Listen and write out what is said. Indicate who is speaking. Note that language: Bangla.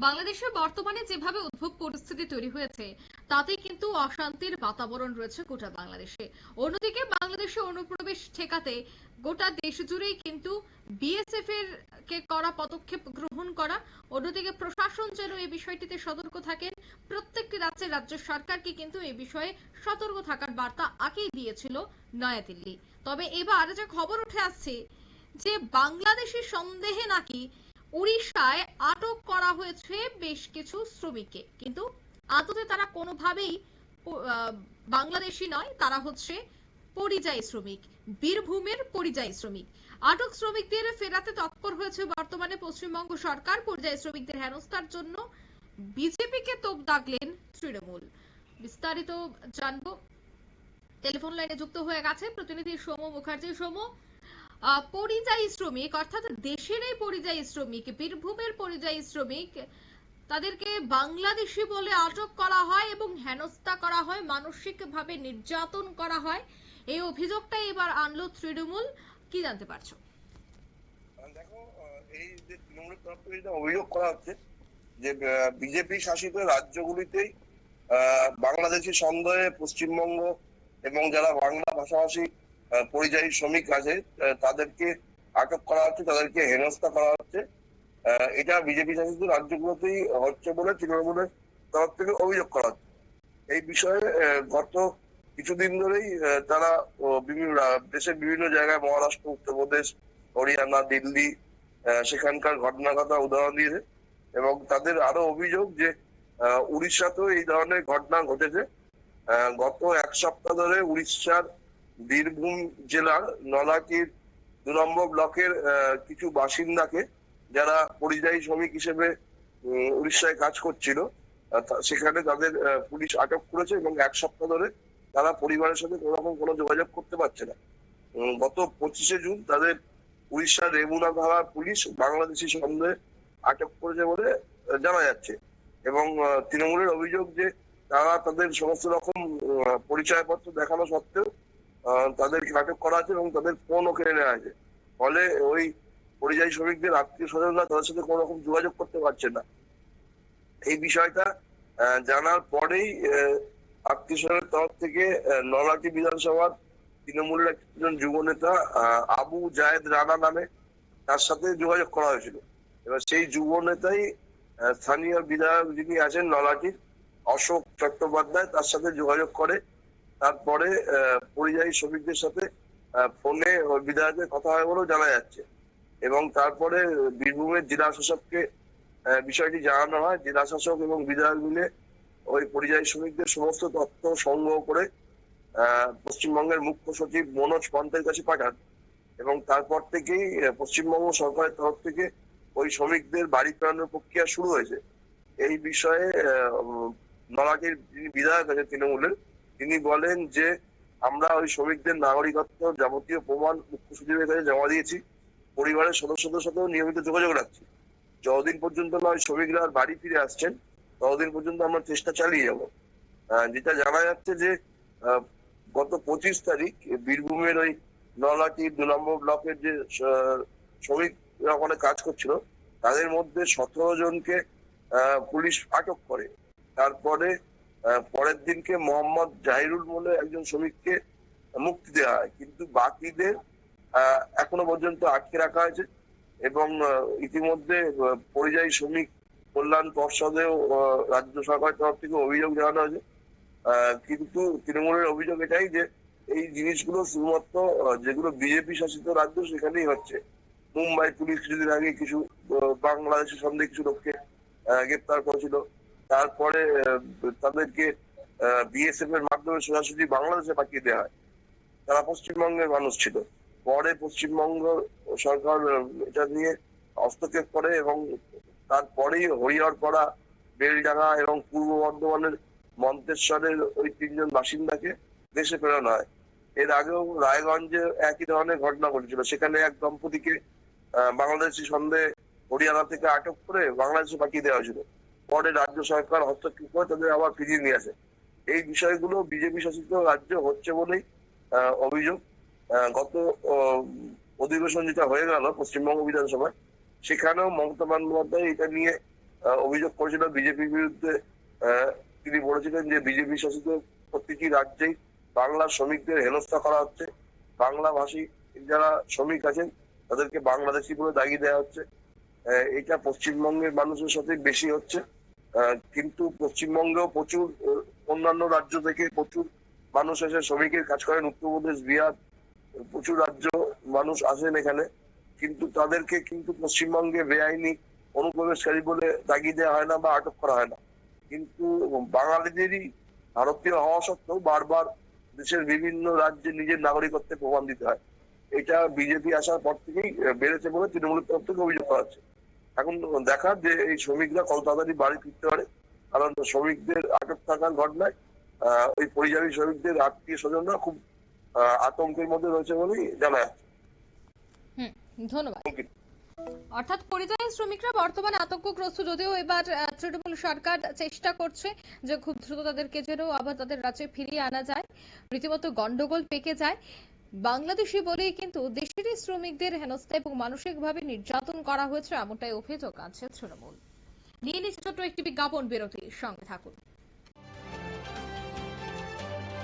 Speaker 1: বাংলাদেশে বর্তমানে যেভাবে উদ্ভব পরিস্থিতি তৈরি হয়েছে তাতে কিন্তু অশান্তির বাতাবরণ রয়েছে গোটা বাংলাদেশে। অন্যদিকে বাংলাদেশে অনুপ্রবেশ ঠেকাতে গোটা দেশ জুড়েই কিন্তু বিএসএফ এর কে করা পদক্ষেপ গ্রহণ করা, অন্যদিকে প্রশাসন যেন এই বিষয়টিতে সতর্ক থাকেন। প্রত্যেকটি রাজ্যের রাজ্য সরকারকে কিন্তু এই বিষয়ে সতর্ক থাকার বার্তা আগেই দিয়েছিল নয়াদিল্লি। তবে এবার যে খবর উঠে আসছে যে বাংলাদেশি সন্দেহে নাকি উড়িষ্যায় আটক করা হয়েছে বেশ কিছু শ্রমিককে, কিন্তু আদতে তারা কোনোভাবেই বাংলাদেশি নয়, তারা হচ্ছে পরিযায়ী শ্রমিক, বীরভূমের পরিযায়ী শ্রমিক। আটক শ্রমিকদের ফেরাতে তৎপর হয়েছে বর্তমানে পশ্চিমবঙ্গ সরকার। পরিযায়ী শ্রমিকদের হেনস্থার জন্য বিজেপিকে তোপ দাগলেন তৃণমূল। বিস্তারিত জানবো, টেলিফোন লাইনে যুক্ত হয়ে গেছে প্রতিনিধি সৌম্য মুখার্জি। সৌম্য, পরিযায়ী শ্রমিক অর্থাৎ দেশেরই পরিযায়ী শ্রমিক, বীরভূমের পরিযায়ী শ্রমিক, তাদেরকে বাংলাদেশি বলে আটক করা হয় এবং হেনস্থা করা হয়, মানসিকভাবে নির্যাতন করা হয়, এই অভিযোগটাই এবার আনলো তৃণমূল। কি জানতে পারছো?
Speaker 2: দেখো, এই যে তৃণমূলের তরফ থেকে যেটা অভিযোগ করা হচ্ছে যে বিজেপি শাসিত রাজ্যগুলিতেই বাংলাদেশি সন্দেহে পশ্চিমবঙ্গ এবং যারা বাংলা ভাষাভাষী পরিযায়ী শ্রমিক আছে তাদেরকে আটক করা হচ্ছে, তাদেরকে হেনস্থা করা হচ্ছে। এটা বিজেপি শাসিত রাজ্যগুলোতেই হচ্ছে বলে তৃণমূলের তরফ থেকে অভিযোগ করা হচ্ছে। এই বিষয়ে গত কিছুদিন ধরেই তারা বিভিন্ন দেশের বিভিন্ন জায়গায়, মহারাষ্ট্র, উত্তরপ্রদেশ, হরিয়ানা, দিল্লি, সেখানকার ঘটনার কথা উদাহরণ দিয়েছে এবং তাদের আরো অভিযোগ যে উড়িষ্যাতেও এই ধরনের ঘটনা ঘটেছে। গত এক সপ্তাহ ধরে উড়িষ্যার বীরভূম জেলার নলাটির 2 নম্বর ব্লকের কিছু বাসিন্দাকে, যারা পরিযায়ী শ্রমিক হিসেবে উড়িষ্যায় কাজ করছিল, সেখানে তাদের পুলিশ আটক করেছে এবং এক সপ্তাহ ধরে তারা পরিবারের সাথে কোনোরকম কোনো যোগাযোগ করতে পারছে না। গত 25শে জুন তাদের উড়িষ্যার রেমুনা থানার পুলিশ বাংলাদেশি সন্দেহে আটক করেছে বলে জানা যাচ্ছে এবং তৃণমূলের অভিযোগ যে তারা তাদের সমস্ত রকম পরিচয়পত্র দেখানো সত্ত্বেও তাদেরকে আটক করা আছে এবং তাদের ফোনও কেড়ে নেওয়া হয়েছে। ফলে ওই পরিযায়ী শ্রমিকদের আত্মীয় স্বজনরা তাদের সাথে কোনো রকম যোগাযোগ করতে পারছে না। এই বিষয়টা জানার পরেই আত্মীয় স্বজনের তরফ থেকে নলাটি বিধানসভার তৃণমূলের একজন যুব নেতা আবু জায়েদ রানা নামে তার সাথে যোগাযোগ করা হয়েছিল। এবার সেই যুব নেতাই স্থানীয় বিধায়ক যিনি আছেন নলাটির, অশোক চট্টোপাধ্যায়, তার সাথে যোগাযোগ করে। তারপরে পরিযায়ী শ্রমিকদের সাথে ফোনে বিধায়কের কথা হয় বলেও জানা যাচ্ছে এবং তারপরে বীরভূমের জেলা শাসককে বিষয়টি জানানো হয়। জেলা শাসক এবং বিধায়ক মিলে ওই পরিযায়ী শ্রমিকদের সমস্ত তথ্য সংগ্রহ করে পশ্চিমবঙ্গের মুখ্য সচিব মনোজ পন্থের কাছে পাঠান এবং তারপর থেকেই পশ্চিমবঙ্গ সরকারের তরফ থেকে ওই শ্রমিকদের বাড়ি ফেরানোর প্রক্রিয়া শুরু হয়েছে। এই বিষয়ে নলাটির যিনি বিধায়ক আছে তৃণমূলের, তিনি বলেন যে আমরা ওই শ্রমিকদের নাগরিকত্ব যাবতীয় প্রমাণ মুখ্য সচিবের কাছে জমা দিয়েছি, পরিবারের সদস্যদের সাথেও নিয়মিত যোগাযোগ রাখছি। যতদিন পর্যন্ত না ওই শ্রমিকরা বাড়ি ফিরে আসছেন ততদিন পর্যন্ত আমরা চেষ্টা চালিয়ে যাবো। যেটা জানা যাচ্ছে যে গত 25 তারিখ বীরভূমের ওই নলাটি 2 নম্বর ব্লকের যে শ্রমিকরা ওখানে কাজ করছিল তাদের মধ্যে 17 জনকে পুলিশ আটক করে। তারপরে পরের দিনকে মোহাম্মদ জাহিরুল বলে একজন শ্রমিককে মুক্তি দেওয়া হয়, কিন্তু বাকিদের এখনো পর্যন্ত আটকে রাখা হয়েছে এবং ইতিমধ্যে পরিযায়ী শ্রমিক কল্যাণ পর্ষদেও রাজ্য সরকারের তরফ থেকে অভিযোগ জানানো হয়েছে। কিন্তু তৃণমূলের অভিযোগ এটাই যে এই জিনিসগুলো শুধুমাত্র যেগুলো বিজেপি শাসিত রাজ্য সেখানেই হচ্ছে। মুম্বাই পুলিশ কিছুদিন আগে কিছু বাংলাদেশি সন্দেহে কিছু লোককে গ্রেপ্তার করেছিল, তারপরে তাদেরকে বিএসএফ এর মাধ্যমে সোজাসুজি বাংলাদেশে পাঠিয়ে দেওয়া হয়। তারা পশ্চিমবঙ্গের মানুষ ছিল। পরে পশ্চিমবঙ্গ সরকার এটা নিয়ে হস্তক্ষেপ করে এবং তারপরেই হরিহরপাড়া, বেলডাঙ্গা এবং পূর্ব বর্ধমানের মন্তেশ্বরের ওই 3 জন বাসিন্দাকে দেশে ফেরানো হয়। এর আগেও রায়গঞ্জে একই ধরনের ঘটনা ঘটেছিল, সেখানে এক দম্পতিকে বাংলাদেশি সন্দেহে হরিয়ানা থেকে আটক করে বাংলাদেশে পাঠিয়ে দেওয়া হয়েছিল। পরে রাজ্য সরকার হস্তক্ষেপ করে তাদের আবার ফিরিয়ে নিয়ে আসে। এই বিষয়গুলো বিজেপি শাসিত রাজ্য হচ্ছে বলেই অভিযোগ। গত অধিবেশন যেটা হয়ে গেল পশ্চিমবঙ্গ বিধানসভায়, সেখানেও মমতা বন্দ্যোপাধ্যায় এটা নিয়ে অভিযোগ করেছিল বিজেপির বিরুদ্ধে। তিনি বলেছিলেন যে বিজেপি শাসিত প্রতিটি রাজ্যেই বাংলার শ্রমিকদের হেনস্থা করা হচ্ছে, বাংলা ভাষী যারা শ্রমিক আছেন তাদেরকে বাংলাদেশি বলে দাগিয়ে দেওয়া হচ্ছে। এটা পশ্চিমবঙ্গের মানুষের সাথে বেশি হচ্ছে। কিন্তু পশ্চিমবঙ্গেও প্রচুর অন্যান্য রাজ্য থেকে প্রচুর মানুষ এসে শ্রমিকের কাজ করেন, উত্তরপ্রদেশ, বিহার, প্রচুর রাজ্য মানুষ আসেন এখানে, কিন্তু তাদেরকে কিন্তু পশ্চিমবঙ্গে বেআইনি অনুপ্রবেশকারী বলে দাগিয়ে দেওয়া হয় না বা আটক করা হয় না। কিন্তু বাঙালিদেরই ভারতীয় হওয়া সত্ত্বেও বারবার দেশের বিভিন্ন রাজ্যে নিজের নাগরিকত্বের প্রমাণ দিতে হয়। এটা বিজেপি আসার পর থেকেই বেড়েছে বলে তৃণমূলের তরফ থেকে অভিযোগ করা হচ্ছে। এখন দেখার যে এই শ্রমিকরা কত তাড়াতাড়ি বাড়ি ফিরতে পারে, কারণ শ্রমিকদের আটক থাকার ঘটনায় ওই পরিযায়ী শ্রমিকদের আত্মীয় স্বজনরা খুব আতঙ্কের মধ্যে রয়েছে বলেই জানা যাচ্ছে।
Speaker 1: ধন্যবাদ। অর্থাৎ পরিযায়ী শ্রমিকরা বর্তমানে আতঙ্কগ্রস্ত, যদিও এবার তৃণমূল সরকার চেষ্টা করছে যে খুব দ্রুত তাদেরকে যেন আবার তাদের রাজ্যে ফিরিয়ে আনা যায়। রীতিমতো গন্ডগোল পেকে যায়। বাংলাদেশি বলেই কিন্তু দেশেরই শ্রমিকদের হেনস্থা এবং মানসিকভাবে নির্যাতন করা হয়েছে, এমনটাই অভিযোগ আছে তৃণমূল। নিয়ে নিচ্ছে ছোট্ট একটি বিজ্ঞাপন বিরতি, সঙ্গে থাকুন।